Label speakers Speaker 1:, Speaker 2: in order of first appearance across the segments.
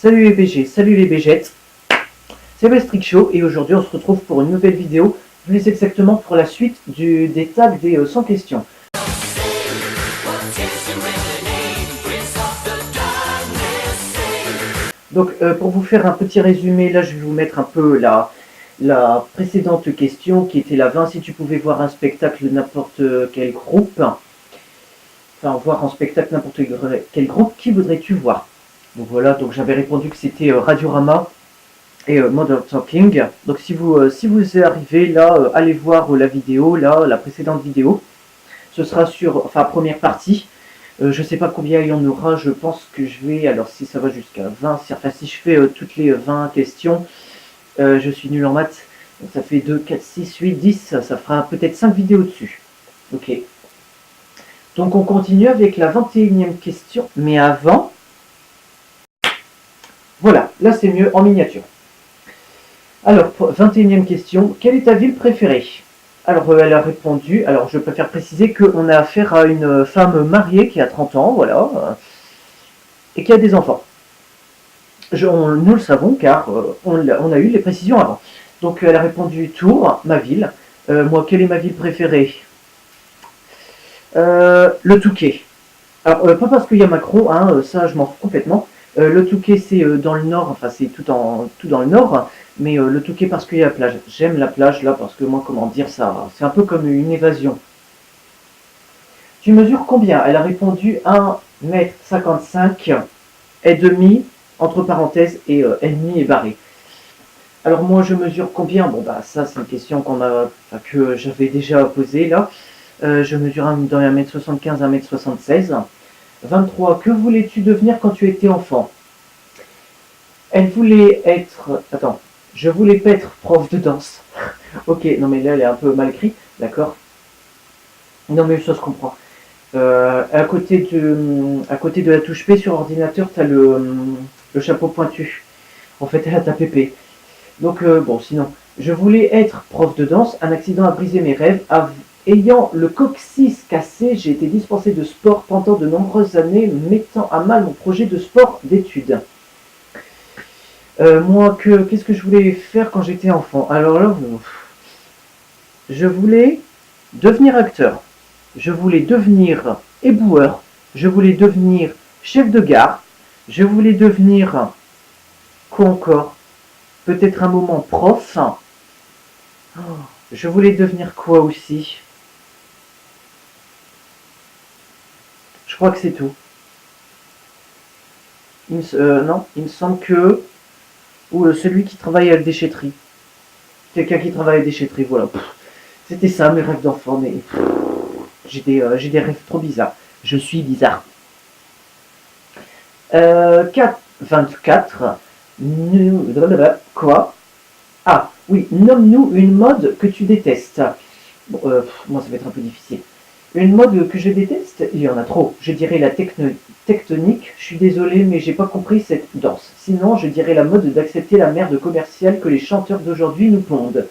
Speaker 1: Salut les BG, salut les BGettes, c'est Bestric Show et aujourd'hui on se retrouve pour une nouvelle vidéo, plus exactement pour la suite des tags des 100 questions. Donc pour vous faire un petit résumé, là je vais vous mettre un peu la précédente question qui était la 20, si tu pouvais voir un spectacle de n'importe quel groupe, enfin voir en spectacle n'importe quel groupe, qui voudrais-tu voir? Donc voilà, donc j'avais répondu que c'était Radiorama et Modern Talking. Donc si vous arrivez là, allez voir la vidéo, là, la précédente vidéo. Ce sera sur, enfin première partie. Je sais pas combien il y en aura, je pense que je vais, alors si ça va jusqu'à 20, enfin si je fais toutes les 20 questions, je suis nul en maths, donc ça fait 2, 4, 6, 8, 10, ça fera peut-être 5 vidéos dessus. Ok. Donc on continue avec la 21e question, mais avant, voilà, là c'est mieux en miniature. Alors, 21e question, quelle est ta ville préférée? Alors, elle a répondu, alors je préfère préciser qu'on a affaire à une femme mariée qui a 30 ans, voilà, et qui a des enfants. Nous le savons car on a eu les précisions avant. Donc, elle a répondu Tours, ma ville. Moi, quelle est ma ville préférée? Le Touquet. Alors, pas parce qu'il y a Macron, hein, ça je m'en fous complètement. Le Touquet, c'est dans le nord, enfin c'est tout dans le nord, mais le Touquet parce qu'il y a la plage. J'aime la plage là parce que moi, comment dire ça, c'est un peu comme une évasion. Tu mesures combien? Elle a répondu 1,55 m et demi, entre parenthèses, et ennemi et barré. Alors moi, je mesure combien? Bon bah ça c'est une question que j'avais déjà posée là. Je mesure dans 1,75 m, 1,76 m. 23. Que voulais-tu devenir quand tu étais enfant? Elle voulait être... Attends. Je voulais pas être prof de danse. Ok, non mais là elle est un peu mal écrite, d'accord. Non mais ça se comprend. À côté de la touche P sur ordinateur, tu as le chapeau pointu. En fait, elle a tapé P. Donc bon, sinon, je voulais être prof de danse. Un accident a brisé mes rêves. Ayant le coccyx cassé, j'ai été dispensé de sport pendant de nombreuses années, mettant à mal mon projet de sport d'études. Moi, qu'est-ce que je voulais faire quand j'étais enfant? Alors là, je voulais devenir acteur. Je voulais devenir éboueur. Je voulais devenir chef de gare. Je voulais devenir... Quoi encore? Peut-être un moment prof. Oh, je voulais devenir quoi aussi? Je crois que c'est tout. Non, il me semble que... Ou celui qui travaille à la déchetterie. Quelqu'un qui travaille à la déchetterie, voilà. C'était ça, mes rêves d'enfant, mais... J'ai des rêves trop bizarres. Je suis bizarre. 24. Quoi? Ah, oui, nomme-nous une mode que tu détestes. Bon, moi, ça va être un peu difficile. Une mode que je déteste, il y en a trop. Je dirais la tectonique. Je suis désolé, mais j'ai pas compris cette danse. Sinon, je dirais la mode d'accepter la merde commerciale que les chanteurs d'aujourd'hui nous pondent.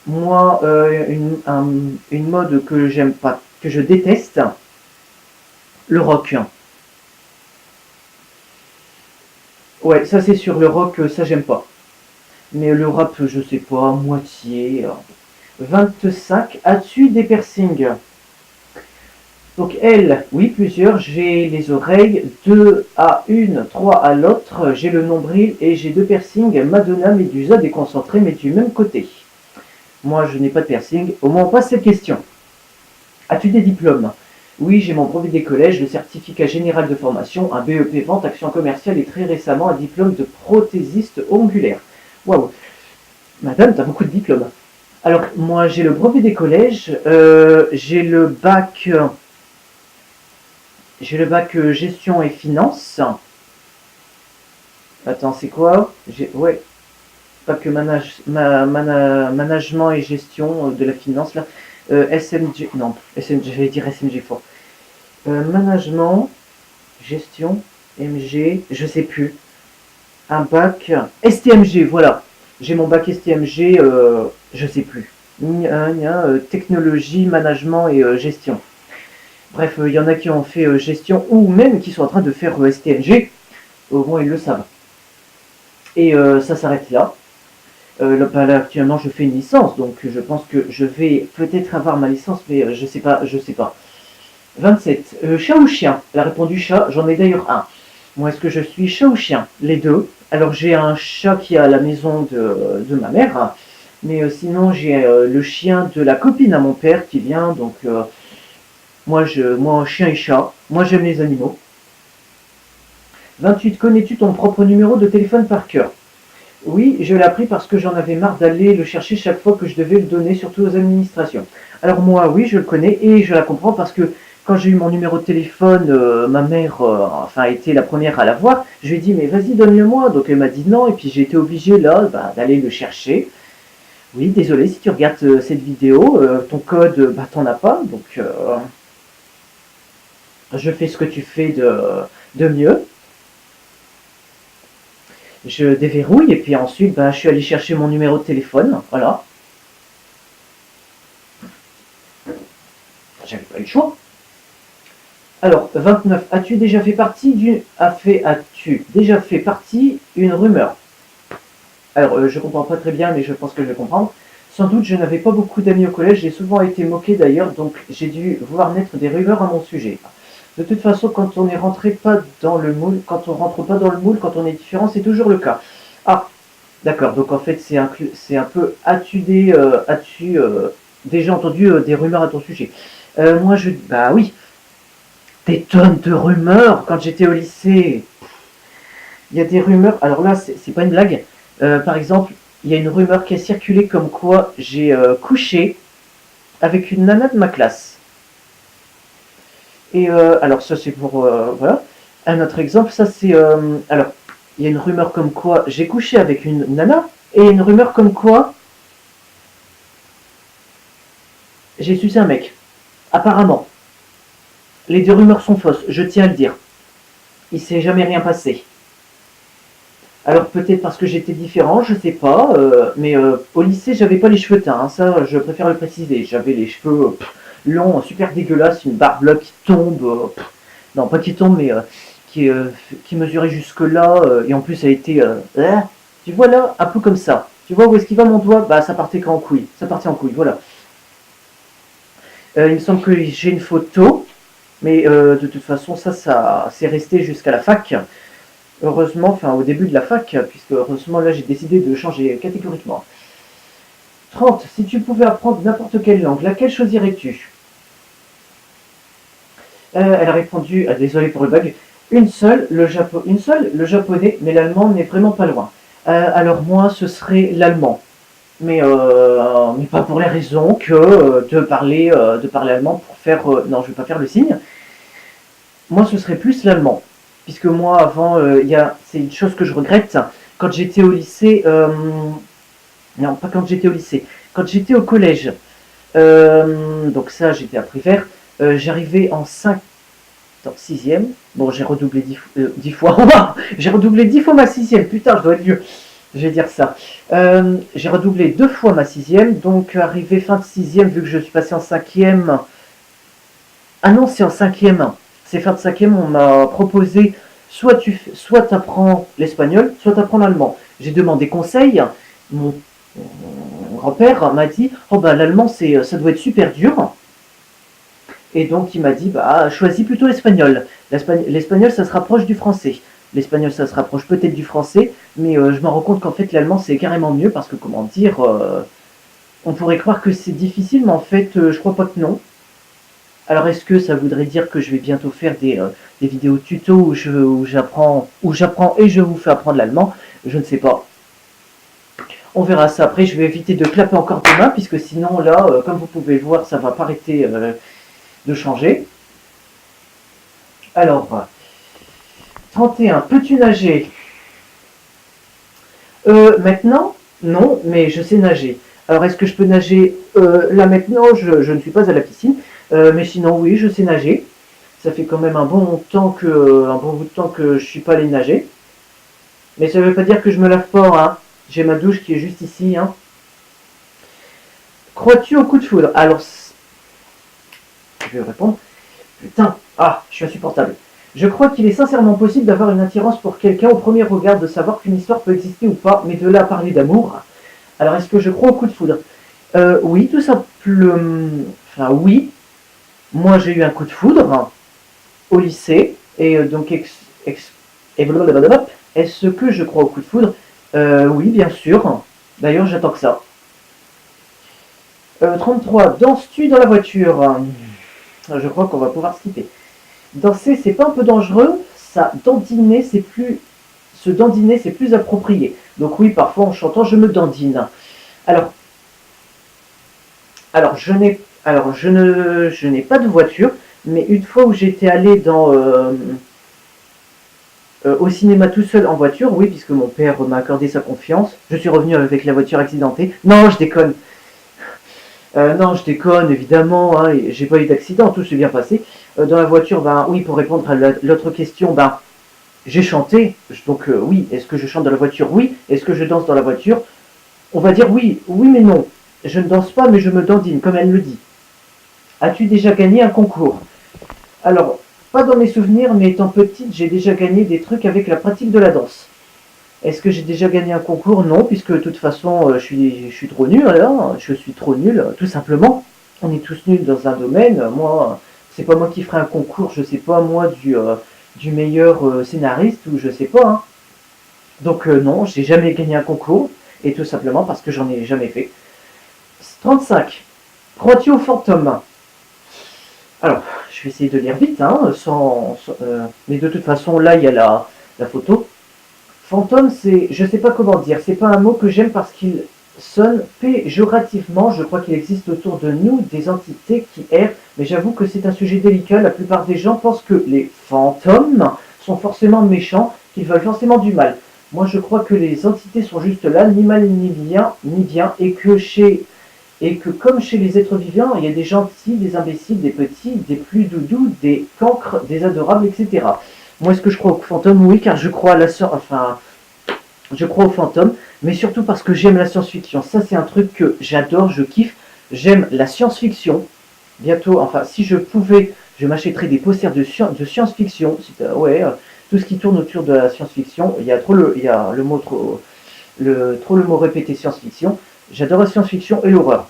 Speaker 1: Moi, une mode que j'aime pas, que je déteste, le rock. Ouais, ça c'est sûr, le rock, ça j'aime pas. Mais le rap, je sais pas, moitié. 25. As-tu des piercings? Donc elle, oui, plusieurs. J'ai les oreilles, 2 à une, 3 à l'autre. J'ai le nombril et j'ai 2 piercings. Madonna Médusa déconcentrée, mais du même côté. Moi, je n'ai pas de piercing. Au moins, on passe cette question. As-tu des diplômes? Oui, j'ai mon brevet des collèges, le certificat général de formation, un BEP vente, action commerciale et très récemment un diplôme de prothésiste ongulaire. Waouh! Madame, t'as beaucoup de diplômes. Alors, moi, j'ai le brevet des collèges, j'ai le bac gestion et finance. Attends, c'est quoi? Ouais, bac management et gestion de la finance, là. SMG, non, SMG, j'allais dire SMG fort. Management, gestion, MG, je sais plus. Un bac STMG, voilà. J'ai mon bac STMG, je sais plus. Technologie, management et gestion. Bref, il y en a qui ont fait gestion ou même qui sont en train de faire STNG. Au moins, ils le savent. Et ça s'arrête là. Là, actuellement, je fais une licence, donc je pense que je vais peut-être avoir ma licence, mais je sais pas, je sais pas. 27. Chat ou chien? Elle a répondu chat, j'en ai d'ailleurs un. Moi, est-ce que je suis chat ou chien? Les deux. Alors, j'ai un chat qui est à la maison de ma mère, mais sinon, j'ai le chien de la copine à mon père qui vient, donc moi, chien et chat. Moi, j'aime les animaux. 28. Connais-tu ton propre numéro de téléphone par cœur? Oui, je l'ai appris parce que j'en avais marre d'aller le chercher chaque fois que je devais le donner, surtout aux administrations. Alors moi, oui, je le connais et je la comprends parce que quand j'ai eu mon numéro de téléphone, ma mère, enfin, a été la première à l'avoir. Je lui ai dit, mais vas-y, donne-le-moi. Donc elle m'a dit non, et puis j'ai été obligé là d'aller le chercher. Oui, désolé si tu regardes cette vidéo, ton code, t'en as pas, donc je fais ce que tu fais de mieux. Je déverrouille et puis ensuite, je suis allé chercher mon numéro de téléphone, voilà. J'avais pas eu le choix. Alors, 29. As-tu déjà fait partie as-tu déjà fait partie une rumeur? Alors, je comprends pas très bien, mais je pense que je vais comprendre. Sans doute, je n'avais pas beaucoup d'amis au collège, j'ai souvent été moqué d'ailleurs, donc j'ai dû voir naître des rumeurs à mon sujet. De toute façon, quand on est rentré pas dans le moule, quand on rentre pas dans le moule, quand on est différent, c'est toujours le cas. Ah, d'accord, donc en fait, c'est un peu, as-tu déjà entendu des rumeurs à ton sujet? Moi, bah oui, des tonnes de rumeurs quand j'étais au lycée. Il y a des rumeurs, alors là, c'est pas une blague. Par exemple, il y a une rumeur qui a circulé comme quoi j'ai couché avec une nana de ma classe. Et alors, ça, c'est pour. Voilà. Un autre exemple, ça, c'est. Alors, il y a une rumeur comme quoi j'ai couché avec une nana, et une rumeur comme quoi j'ai sucé un mec. Apparemment. Les deux rumeurs sont fausses, je tiens à le dire. Il s'est jamais rien passé. Alors peut-être parce que j'étais différent, je sais pas, mais au lycée j'avais pas les cheveux teints, hein, ça je préfère le préciser. J'avais les cheveux longs, super dégueulasses, une barbe là qui tombe, non pas qui tombe, mais qui, euh, qui mesurait jusque là, et en plus elle était, tu vois là, un peu comme ça. Tu vois où est-ce qu'il va mon doigt? Bah ça partait qu'en couille, ça partait en couille, voilà. Il me semble que j'ai une photo, mais de toute façon ça c'est resté jusqu'à la fac. Heureusement, enfin au début de la fac, puisque heureusement là j'ai décidé de changer catégoriquement. 30. Si tu pouvais apprendre n'importe quelle langue, laquelle choisirais-tu? Elle a répondu, désolé pour le bug, une seule, le japonais, mais l'allemand n'est vraiment pas loin. Alors moi, ce serait l'allemand. Mais pas pour les raisons que de parler allemand pour faire... non, je vais pas faire le signe. Moi, ce serait plus l'allemand. Puisque moi, avant, c'est une chose que je regrette. Quand j'étais au lycée, non, pas quand j'étais au lycée, quand j'étais au collège, donc ça, j'étais à Prévert, j'arrivais en 5, en 6e. Bon, j'ai redoublé 10 fois. J'ai redoublé 10 fois ma 6e. Putain, je dois être vieux. Je vais dire ça. J'ai redoublé 2 fois ma 6e. Donc, arrivé fin de 6e, vu que je suis passé en 5e. Ah non, c'est en 5e. C'est fin de 5e, on m'a proposé soit apprends l'espagnol, soit tu apprends l'allemand. J'ai demandé conseil. Mon, mon grand-père m'a dit oh bah l'allemand ça doit être super dur. Et donc il m'a dit bah choisis plutôt l'espagnol. L'espagnol ça se rapproche du français. L'espagnol ça se rapproche peut-être du français, mais je me rends compte qu'en fait l'allemand c'est carrément mieux parce que comment dire, on pourrait croire que c'est difficile, mais en fait je crois pas que non. Alors est-ce que ça voudrait dire que je vais bientôt faire des vidéos tuto où j'apprends et je vous fais apprendre l'allemand? Je ne sais pas. On verra ça. Après, je vais éviter de clapper encore des mains, puisque sinon, là, comme vous pouvez le voir, ça va pas arrêter de changer. Alors, 31. Peux-tu nager? Maintenant, non, mais je sais nager. Alors, est-ce que je peux nager là maintenant? Je ne suis pas à la piscine. Mais sinon, oui, je sais nager. Ça fait quand même un bon bout de temps que je suis pas allé nager. Mais ça veut pas dire que je me lave pas, hein. J'ai ma douche qui est juste ici, hein. Crois-tu au coup de foudre? Alors, je vais répondre. Putain, ah, je suis insupportable. Je crois qu'il est sincèrement possible d'avoir une attirance pour quelqu'un au premier regard, de savoir qu'une histoire peut exister ou pas, mais de là à parler d'amour. Alors, est-ce que je crois au coup de foudre? Oui, tout simplement. Enfin, oui. Moi, j'ai eu un coup de foudre au lycée, et donc, et blablabla. Est-ce que je crois au coup de foudre? Oui, bien sûr. D'ailleurs, j'attends que ça. 33. Danses-tu dans la voiture? Je crois qu'on va pouvoir skipper. Danser, c'est pas un peu dangereux? Ça, dandiner, c'est plus. Se dandiner, c'est plus approprié. Donc oui, parfois en chantant, je me dandine. Alors, je n'ai pas de voiture, mais une fois où j'étais allé au cinéma tout seul en voiture, oui, puisque mon père m'a accordé sa confiance, je suis revenu avec la voiture accidentée. Non, je déconne. Non, je déconne, évidemment, hein, j'ai pas eu d'accident, tout s'est bien passé. Dans la voiture, ben oui, pour répondre à l'autre question, ben j'ai chanté, donc oui, est-ce que je chante dans la voiture? Oui. Est-ce que je danse dans la voiture? On va dire oui, oui mais non. Je ne danse pas, mais je me dandine, comme elle le dit. As-tu déjà gagné un concours? Alors, pas dans mes souvenirs, mais étant petite, j'ai déjà gagné des trucs avec la pratique de la danse. Est-ce que j'ai déjà gagné un concours? Non, puisque de toute façon, je suis trop nul, alors, je suis trop nul, tout simplement. On est tous nuls dans un domaine. Moi, c'est pas moi qui ferai un concours, je sais pas, moi, du meilleur scénariste, ou je sais pas. Hein. Donc, non, j'ai jamais gagné un concours, et tout simplement parce que j'en ai jamais fait. 35. Crois-tu aux fantômes? Alors, je vais essayer de lire vite, hein, mais de toute façon, là, il y a la photo. Fantôme, c'est, je sais pas comment dire, c'est pas un mot que j'aime parce qu'il sonne péjorativement. Je crois qu'il existe autour de nous des entités qui errent, mais j'avoue que c'est un sujet délicat. La plupart des gens pensent que les fantômes sont forcément méchants, qu'ils veulent forcément du mal. Moi, je crois que les entités sont juste là, ni mal ni bien, et que comme chez les êtres vivants, il y a des gentils, des imbéciles, des petits, des plus doudous, des cancres, des adorables, etc. Moi, est-ce que je crois aux fantômes? Oui, car je crois à je crois aux fantômes, mais surtout parce que j'aime la science-fiction. Ça, c'est un truc que j'adore, je kiffe. J'aime la science-fiction. Bientôt, enfin, si je pouvais, je m'achèterais des posters de science-fiction. Ouais, tout ce qui tourne autour de la science-fiction. Il y a le mot trop le mot répété science-fiction. J'adore la science-fiction et l'horreur.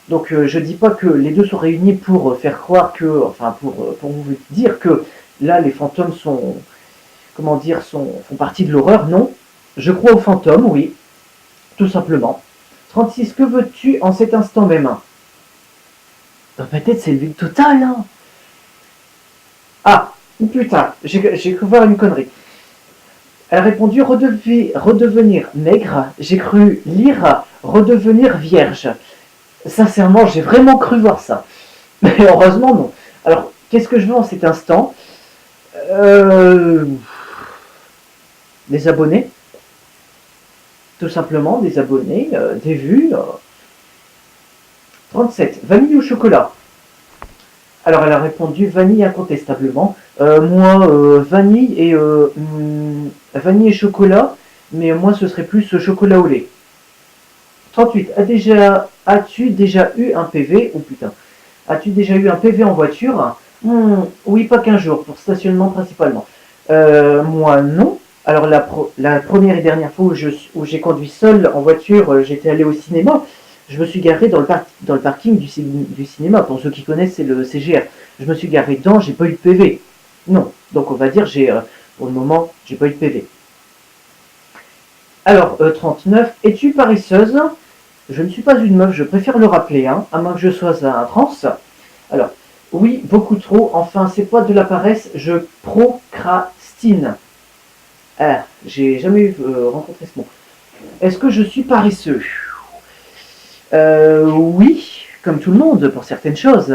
Speaker 1: Donc je dis pas que les deux sont réunis pour faire croire que, enfin pour vous dire que là les fantômes sont, comment dire, font partie de l'horreur. Non, je crois aux fantômes, oui, tout simplement. 36, que veux-tu en cet instant même? Peut-être c'est le vide total, hein. Ah, putain, j'ai cru voir une connerie. Elle a répondu redevenir maigre. J'ai cru lire redevenir vierge. Sincèrement, j'ai vraiment cru voir ça. Mais heureusement, non. Alors, qu'est-ce que je veux en cet instant? euh, Des abonnés, tout simplement, des abonnés, des vues. 37. Vanille ou chocolat? Alors, elle a répondu vanille incontestablement. Moi, vanille et chocolat, mais moi, ce serait plus chocolat au lait. 38. As-tu déjà eu un PV? Oh putain. As-tu déjà eu un PV en voiture? Oui, pas qu'un jour, pour stationnement principalement. Moi, non. Alors, la première et dernière fois où j'ai conduit seul en voiture, j'étais allé au cinéma. Je me suis garé dans le parking du cinéma. Pour ceux qui connaissent, c'est le CGR. Je me suis garé dedans, j'ai pas eu de PV. Non. Donc, on va dire, pour le moment, j'ai pas eu de PV. Alors, 39. Es-tu paresseuse? Je ne suis pas une meuf, je préfère le rappeler, hein, à moins que je sois un trans. Alors, oui, beaucoup trop. Enfin, c'est pas de la paresse, je procrastine. Ah, j'ai jamais rencontré ce mot. Est-ce que je suis paresseux? Oui, comme tout le monde, pour certaines choses.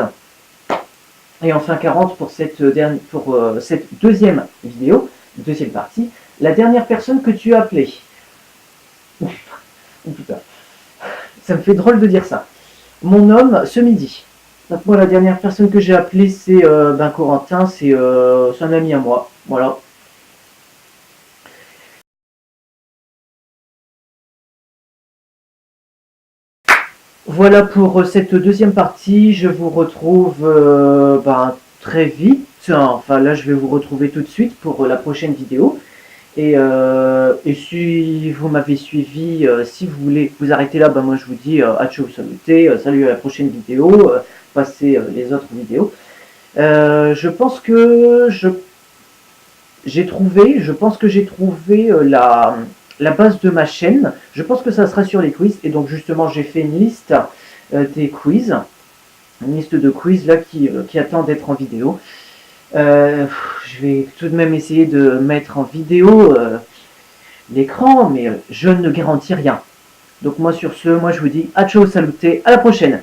Speaker 1: Et enfin, 40 pour cette deuxième vidéo, deuxième partie. La dernière personne que tu as appelée. Oh putain, ça me fait drôle de dire ça. Mon homme, ce midi. Donc moi, la dernière personne que j'ai appelée, c'est Corentin, c'est un ami à moi. Voilà. Voilà pour cette deuxième partie. Je vous retrouve très vite. Enfin là, je vais vous retrouver tout de suite pour la prochaine vidéo. Et si vous m'avez suivi, si vous voulez vous arrêter là, moi je vous dis à ciao, saluté, salut à la prochaine vidéo, passez les autres vidéos. Je pense que j'ai trouvé la base de ma chaîne. Je pense que ça sera sur les quiz. Et donc justement, j'ai fait une liste des quiz, une liste de quiz là qui attend d'être en vidéo. Je vais tout de même essayer de mettre en vidéo l'écran, mais je ne garantis rien. Donc moi sur ce, moi je vous dis à ciao, saluté, à la prochaine.